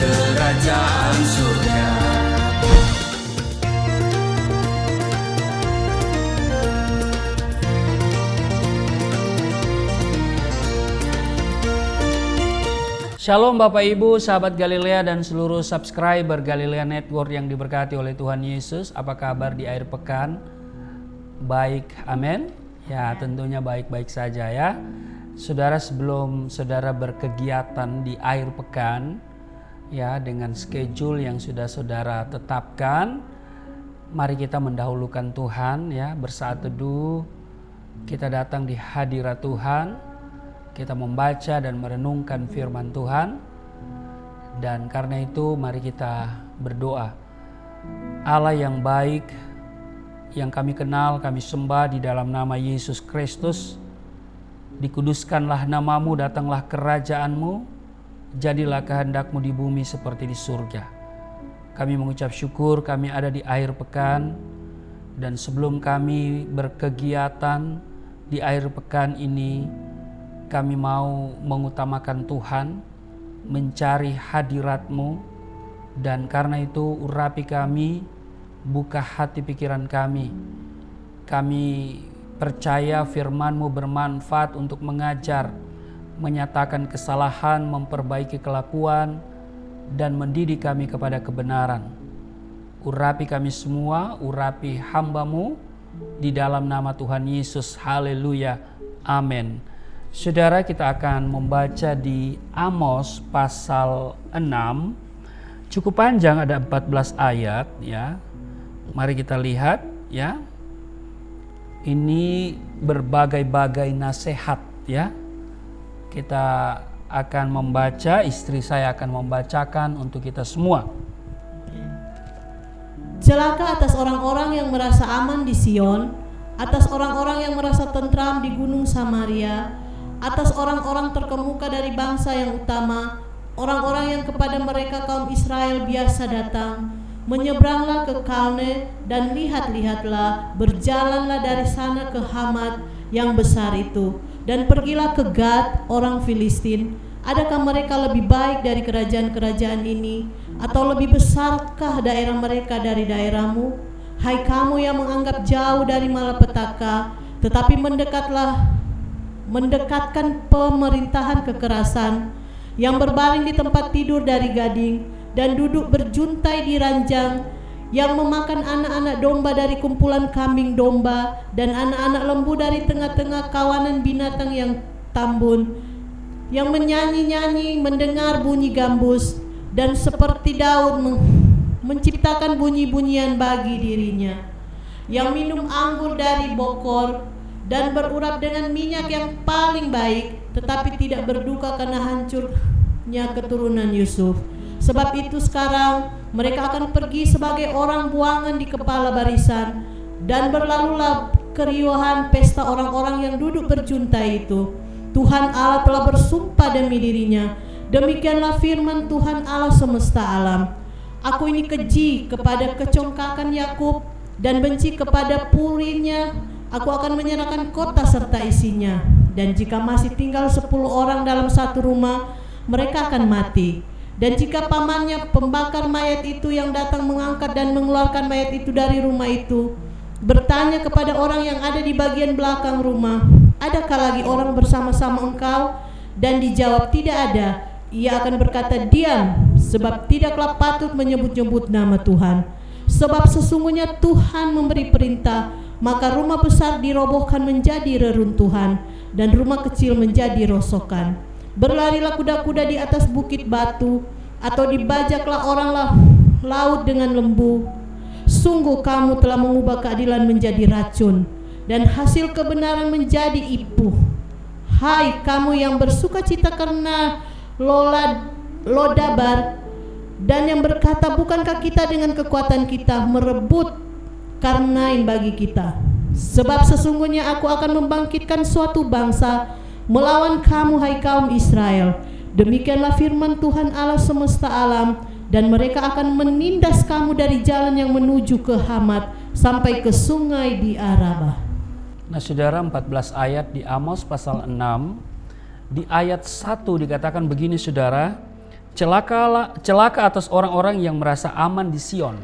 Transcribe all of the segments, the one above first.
kerajaan surga. Shalom Bapak Ibu, sahabat Galilea dan seluruh subscriber Galilea Network yang diberkati oleh Tuhan Yesus. Apa kabar di akhir pekan? Baik, amin. Ya, tentunya baik-baik saja ya. Saudara, sebelum saudara berkegiatan di akhir pekan ya, dengan schedule yang sudah saudara tetapkan, mari kita mendahulukan Tuhan ya, bersaat teduh. Kita datang di hadirat Tuhan. Kita membaca dan merenungkan firman Tuhan. Dan karena itu mari kita berdoa. Allah yang baik, yang kami kenal, kami sembah di dalam nama Yesus Kristus. Dikuduskanlah namamu, datanglah kerajaanmu, jadilah kehendakmu di bumi seperti di surga. Kami mengucap syukur kami ada di akhir pekan. Dan sebelum kami berkegiatan di akhir pekan ini, kami mau mengutamakan Tuhan, mencari hadirat-Mu, dan karena itu urapi kami, buka hati pikiran kami. Kami percaya firman-Mu bermanfaat untuk mengajar, menyatakan kesalahan, memperbaiki kelakuan, dan mendidik kami kepada kebenaran. Urapi kami semua, urapi hamba-Mu, di dalam nama Tuhan Yesus. Haleluya. Amin. Saudara, kita akan membaca di Amos pasal 6. Cukup panjang, ada 14 ayat ya. Mari kita lihat ya. Ini berbagai-bagai nasihat ya. Kita akan membaca, istri saya akan membacakan untuk kita semua. Celaka atas orang-orang yang merasa aman di Sion, atas orang-orang yang merasa tentram di gunung Samaria, atas orang-orang terkemuka dari bangsa yang utama, orang-orang yang kepada mereka kaum Israel biasa datang. Menyeberanglah ke Kalne dan lihat-lihatlah, berjalanlah dari sana ke Hamat yang besar itu, dan pergilah ke Gad orang Filistin. Adakah mereka lebih baik dari kerajaan-kerajaan ini, atau lebih besarkah daerah mereka dari daerahmu? Hai kamu yang menganggap jauh dari malapetaka, tetapi mendekatkan pemerintahan kekerasan, yang berbaring di tempat tidur dari gading dan duduk berjuntai di ranjang, yang memakan anak-anak domba dari kumpulan kambing domba dan anak-anak lembu dari tengah-tengah kawanan binatang yang tambun, yang menyanyi-nyanyi mendengar bunyi gambus, dan seperti Daud menciptakan bunyi-bunyian bagi dirinya, yang minum anggur dari bokor dan berurap dengan minyak yang paling baik, tetapi tidak berduka karena hancurnya keturunan Yusuf. Sebab itu sekarang mereka akan pergi sebagai orang buangan di kepala barisan, dan berlalulah keriuhan pesta orang-orang yang duduk berjuntai itu. Tuhan Allah telah bersumpah demi dirinya, demikianlah firman Tuhan Allah semesta alam. Aku ini keji kepada kecongkakan Yakub dan benci kepada purinya. Aku akan menyerahkan kota serta isinya, dan jika masih tinggal 10 orang dalam satu rumah, mereka akan mati. Dan jika pamannya pembakar mayat itu yang datang mengangkat dan mengeluarkan mayat itu dari rumah itu, bertanya kepada orang yang ada di bagian belakang rumah, adakah lagi orang bersama-sama engkau? Dan dijawab, tidak ada. Ia akan berkata, diam, sebab tidaklah patut menyebut-nyebut nama Tuhan. Sebab sesungguhnya Tuhan memberi perintah, maka rumah besar dirobohkan menjadi reruntuhan, dan rumah kecil menjadi rosokan. Berlarilah kuda-kuda di atas bukit batu, atau dibajaklah orang laut dengan lembu. Sungguh kamu telah mengubah keadilan menjadi racun, dan hasil kebenaran menjadi ipuh. Hai kamu yang bersuka cita karena Lodabar, dan yang berkata, bukankah kita dengan kekuatan kita merebut Karnain bagi kita? Sebab sesungguhnya aku akan membangkitkan suatu bangsa melawan kamu, hai kaum Israel. Demikianlah firman Tuhan Allah semesta alam, dan mereka akan menindas kamu dari jalan yang menuju ke Hamat sampai ke sungai di Arabah. Nah saudara, 14 ayat di Amos pasal 6. Di ayat 1 dikatakan begini saudara, Celaka atas orang-orang yang merasa aman di Sion,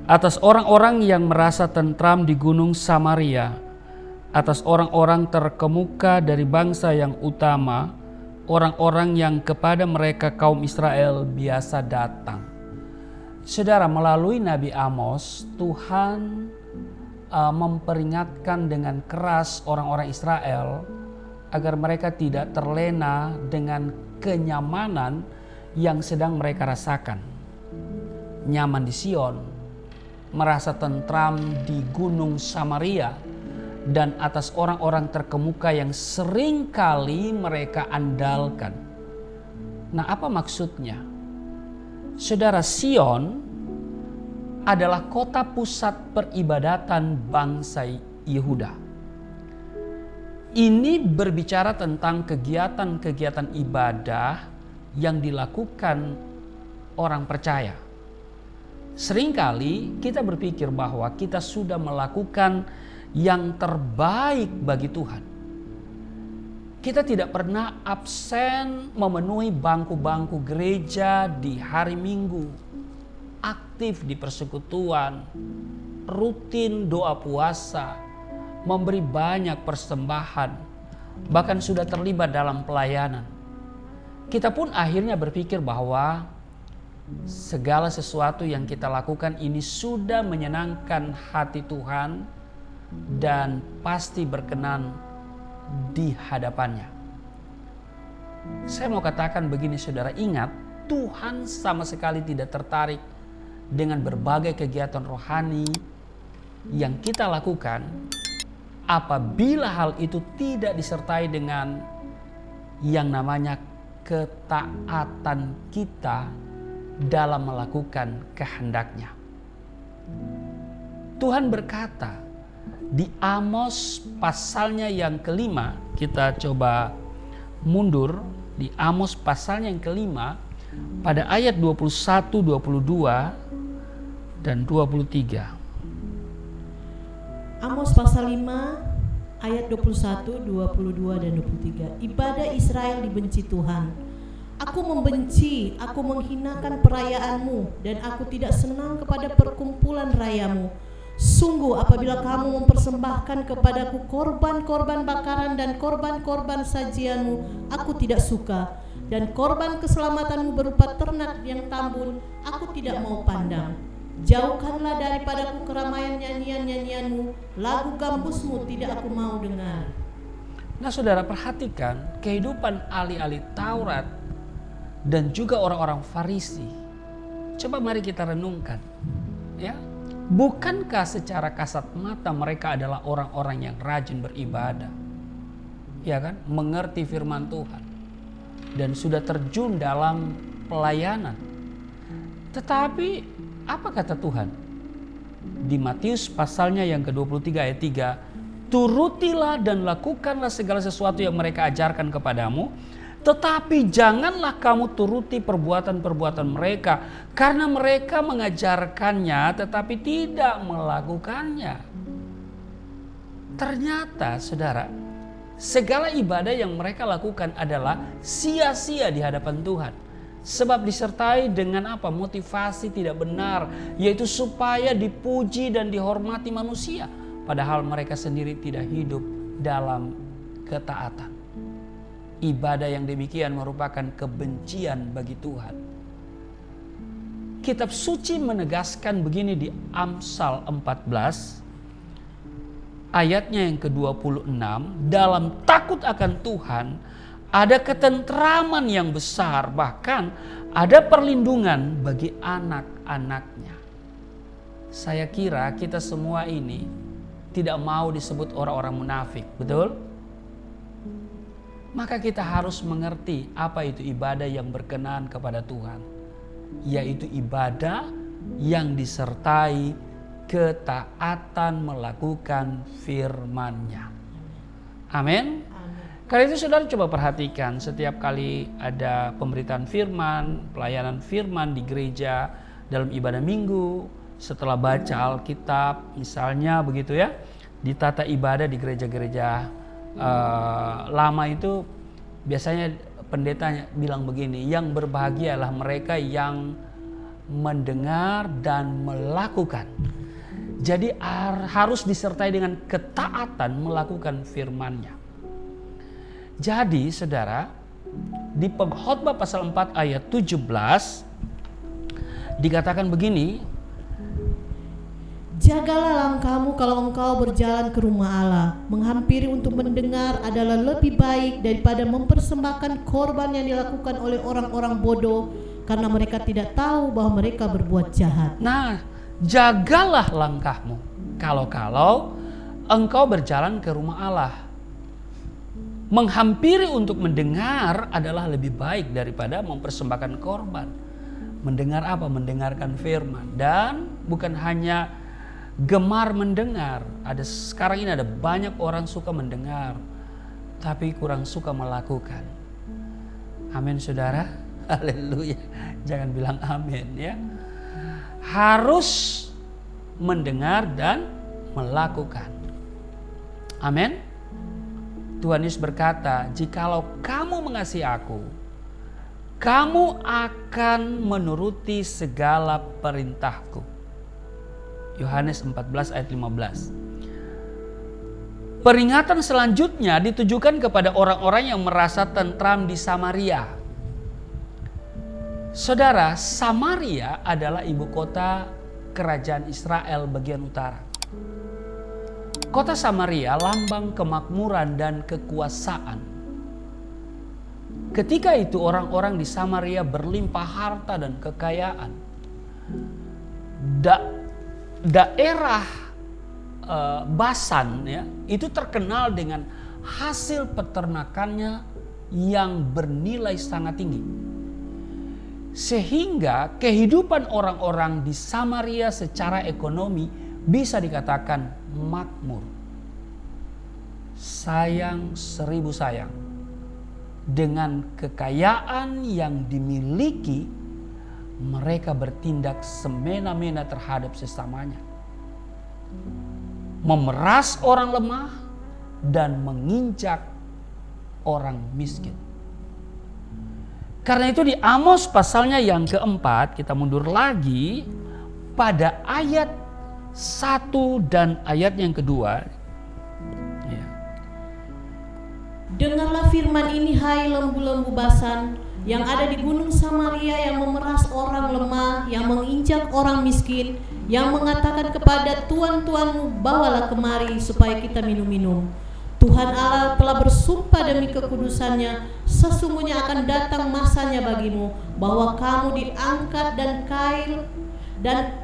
atas orang-orang yang merasa tentram di gunung Samaria, atas orang-orang terkemuka dari bangsa yang utama, orang-orang yang kepada mereka kaum Israel biasa datang. Saudara, melalui Nabi Amos, Tuhan memperingatkan dengan keras orang-orang Israel agar mereka tidak terlena dengan kenyamanan yang sedang mereka rasakan. Nyaman di Sion, merasa tentram di gunung Samaria, dan atas orang-orang terkemuka yang sering kali mereka andalkan. Nah, apa maksudnya? Saudara, Sion adalah kota pusat peribadatan bangsa Yehuda. Ini berbicara tentang kegiatan-kegiatan ibadah yang dilakukan orang percaya. Seringkali kita berpikir bahwa kita sudah melakukan yang terbaik bagi Tuhan. Kita tidak pernah absen memenuhi bangku-bangku gereja di hari Minggu, aktif di persekutuan, rutin doa puasa, memberi banyak persembahan, bahkan sudah terlibat dalam pelayanan. Kita pun akhirnya berpikir bahwa segala sesuatu yang kita lakukan ini sudah menyenangkan hati Tuhan dan pasti berkenan di hadapannya. Saya mau katakan begini saudara, ingat, Tuhan sama sekali tidak tertarik dengan berbagai kegiatan rohani yang kita lakukan apabila hal itu tidak disertai dengan yang namanya ketaatan kita dalam melakukan kehendak-Nya. Tuhan berkata di Amos pasalnya yang kelima, kita coba mundur di Amos pasalnya yang kelima pada ayat 21, 22 dan 23. Amos pasal 5 ayat 21, 22 dan 23. Ibadah Israel dibenci Tuhan. Aku membenci, aku menghinakan perayaanmu, dan aku tidak senang kepada perkumpulan rayamu. Sungguh apabila kamu mempersembahkan kepadaku korban-korban bakaran dan korban-korban sajianmu, aku tidak suka. Dan korban keselamatanmu berupa ternak yang tambun, aku tidak mau pandang. Jauhkanlah daripadaku keramaian nyanyian-nyanyianmu, lagu gambusmu tidak aku mau dengar. Nah saudara, perhatikan kehidupan ahli-ahli Taurat dan juga orang-orang Farisi. Coba mari kita renungkan, ya. Bukankah secara kasat mata mereka adalah orang-orang yang rajin beribadah, ya kan, mengerti firman Tuhan dan sudah terjun dalam pelayanan. Tetapi apa kata Tuhan? Di Matius pasalnya yang ke-23 ayat 3, turutilah dan lakukanlah segala sesuatu yang mereka ajarkan kepadamu, tetapi janganlah kamu turuti perbuatan-perbuatan mereka, karena mereka mengajarkannya tetapi tidak melakukannya. Ternyata saudara, segala ibadah yang mereka lakukan adalah sia-sia di hadapan Tuhan. Sebab disertai dengan apa? Motivasi tidak benar, yaitu supaya dipuji dan dihormati manusia, padahal mereka sendiri tidak hidup dalam ketaatan. Ibadah yang demikian merupakan kebencian bagi Tuhan. Kitab suci menegaskan begini di Amsal 14 ayatnya yang ke-26, dalam takut akan Tuhan ada ketentraman yang besar, bahkan ada perlindungan bagi anak-anaknya. Saya kira kita semua ini tidak mau disebut orang-orang munafik, betul? Maka kita harus mengerti apa itu ibadah yang berkenan kepada Tuhan, yaitu ibadah yang disertai ketaatan melakukan firman-Nya. Amin. Karena itu saudara coba perhatikan, setiap kali ada pemberitaan firman, pelayanan firman di gereja dalam ibadah minggu, setelah baca Alkitab misalnya begitu ya, di tata ibadah di gereja-gereja lama itu biasanya pendetanya bilang begini, yang berbahagia adalah mereka yang mendengar dan melakukan. Jadi harus disertai dengan ketaatan melakukan firman-Nya. Jadi saudara, di Pengkhotbah pasal 4 ayat 17 dikatakan begini, jagalah langkahmu kalau engkau berjalan ke rumah Allah. Menghampiri untuk mendengar adalah lebih baik daripada mempersembahkan korban yang dilakukan oleh orang-orang bodoh, karena mereka tidak tahu bahwa mereka berbuat jahat. Nah, jagalah langkahmu kalau engkau berjalan ke rumah Allah. Menghampiri untuk mendengar adalah lebih baik daripada mempersembahkan korban. Mendengar apa? Mendengarkan firman. Dan bukan hanya gemar mendengar. Sekarang ini ada banyak orang suka mendengar, tapi kurang suka melakukan. Amin saudara. Haleluya. Jangan bilang amin ya. Harus mendengar dan melakukan. Amin. Tuhan Yesus berkata, jikalau kamu mengasihi aku, kamu akan menuruti segala perintahku. Yohanes 14 ayat 15. Peringatan selanjutnya ditujukan kepada orang-orang yang merasa tentram di Samaria. Saudara, Samaria adalah ibu kota kerajaan Israel bagian utara. Kota Samaria lambang kemakmuran dan kekuasaan. Ketika itu orang-orang di Samaria berlimpah harta dan kekayaan. Daerah Basan ya, itu terkenal dengan hasil peternakannya yang bernilai sangat tinggi. Sehingga kehidupan orang-orang di Samaria secara ekonomi bisa dikatakan makmur. Sayang 1000 sayang. Dengan kekayaan yang dimiliki, mereka bertindak semena-mena terhadap sesamanya. Memeras orang lemah dan menginjak orang miskin. Karena itu di Amos pasalnya yang keempat, kita mundur lagi pada ayat 1 dan ayat yang kedua. Ya. Dengarlah firman ini, hai lembu-lembu Basan yang ada di gunung Samaria, yang memeras orang lemah, yang menginjak orang miskin, yang mengatakan kepada tuan-tuanmu, bawalah kemari supaya kita minum-minum. Tuhan Allah telah bersumpah demi kekudusannya, sesungguhnya akan datang masanya bagimu, bahwa kamu diangkat dan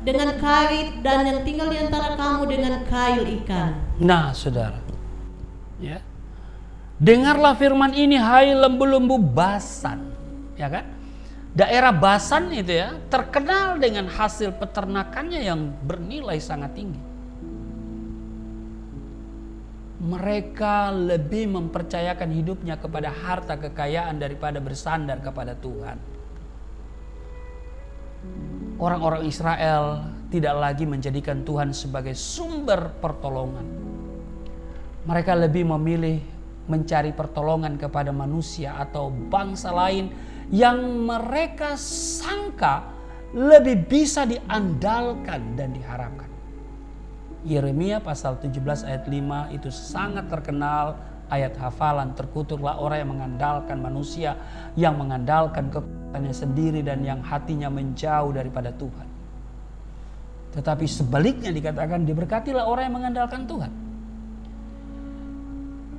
dengan kait, dan yang tinggal di antara kamu dengan kail ikan. Nah saudara, ya, dengarlah firman ini, hai lembu-lembu Basan, ya kan? Daerah Basan itu ya terkenal dengan hasil peternakannya yang bernilai sangat tinggi. Mereka lebih mempercayakan hidupnya kepada harta kekayaan daripada bersandar kepada Tuhan. Orang-orang Israel tidak lagi menjadikan Tuhan sebagai sumber pertolongan. Mereka lebih memilih mencari pertolongan kepada manusia atau bangsa lain yang mereka sangka lebih bisa diandalkan dan diharapkan. Yeremia pasal 17 ayat 5 itu sangat terkenal, ayat hafalan. Terkutuklah orang yang mengandalkan manusia, yang mengandalkan kekuatannya sendiri dan yang hatinya menjauh daripada Tuhan. Tetapi sebaliknya dikatakan, diberkatilah orang yang mengandalkan Tuhan.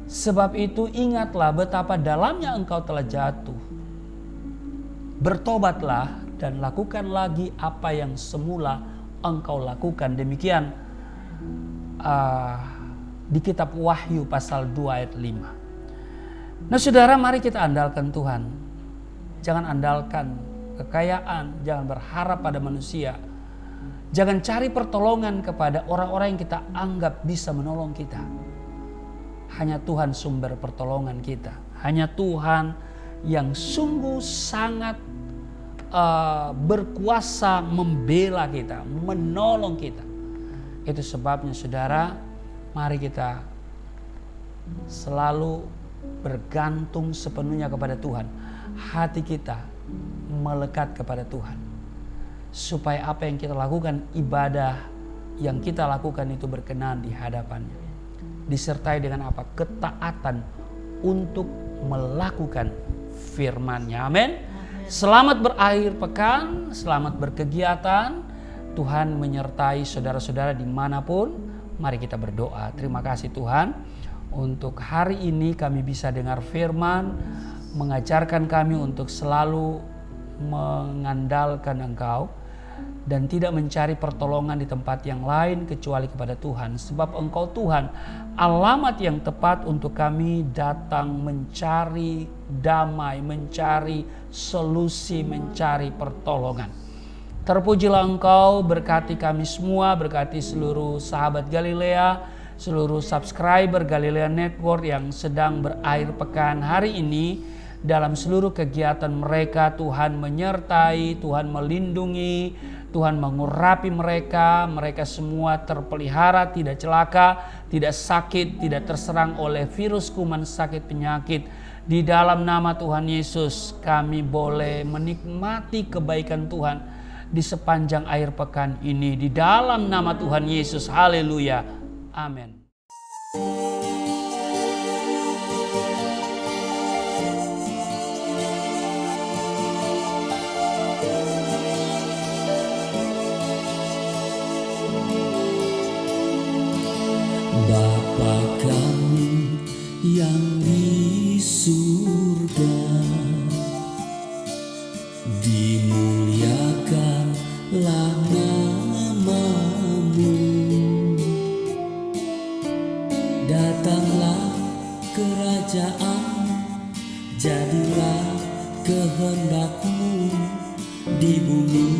Sebab itu ingatlah betapa dalamnya engkau telah jatuh. Bertobatlah dan lakukan lagi apa yang semula engkau lakukan. Demikian di kitab Wahyu pasal 2 ayat 5. Nah saudara, mari kita andalkan Tuhan. Jangan andalkan kekayaan, jangan berharap pada manusia. Jangan cari pertolongan kepada orang-orang yang kita anggap bisa menolong kita. Hanya Tuhan sumber pertolongan kita. Hanya Tuhan yang sungguh sangat berkuasa membela kita, menolong kita. Itu sebabnya saudara, mari kita selalu bergantung sepenuhnya kepada Tuhan. hati kita melekat kepada Tuhan. Supaya apa yang kita lakukan, ibadah yang kita lakukan itu berkenan di hadapannya. Disertai dengan apa? Ketaatan untuk melakukan firman-Nya. Amin. Selamat berakhir pekan, selamat berkegiatan. Tuhan menyertai saudara-saudara dimanapun. Mari kita berdoa. Terima kasih Tuhan, untuk hari ini kami bisa dengar firman, mengajarkan kami untuk selalu mengandalkan Engkau dan tidak mencari pertolongan di tempat yang lain kecuali kepada Tuhan. Sebab Engkau Tuhan, alamat yang tepat untuk kami datang mencari damai, mencari solusi, mencari pertolongan. Terpujilah Engkau, berkati kami semua, berkati seluruh sahabat Galilea, seluruh subscriber Galilea Network yang sedang berakhir pekan hari ini. Dalam seluruh kegiatan mereka, Tuhan menyertai, Tuhan melindungi, Tuhan mengurapi mereka. Mereka semua terpelihara, tidak celaka, tidak sakit, tidak terserang oleh virus, kuman, sakit, penyakit. Di dalam nama Tuhan Yesus, kami boleh menikmati kebaikan Tuhan di sepanjang akhir pekan ini. Di dalam nama Tuhan Yesus, haleluya, amin. Bapa kami yang di surga, dimuliakanlah nama-Mu. Datanglah kerajaan, jadilah kehendak-Mu di bumi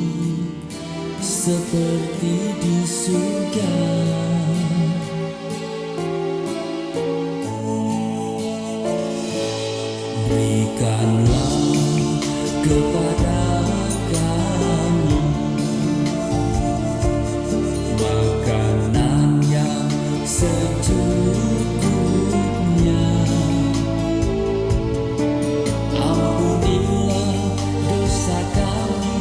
seperti di surga. Berikanlah kepada kami makanan yang secukupnya. Ampunilah dosa kami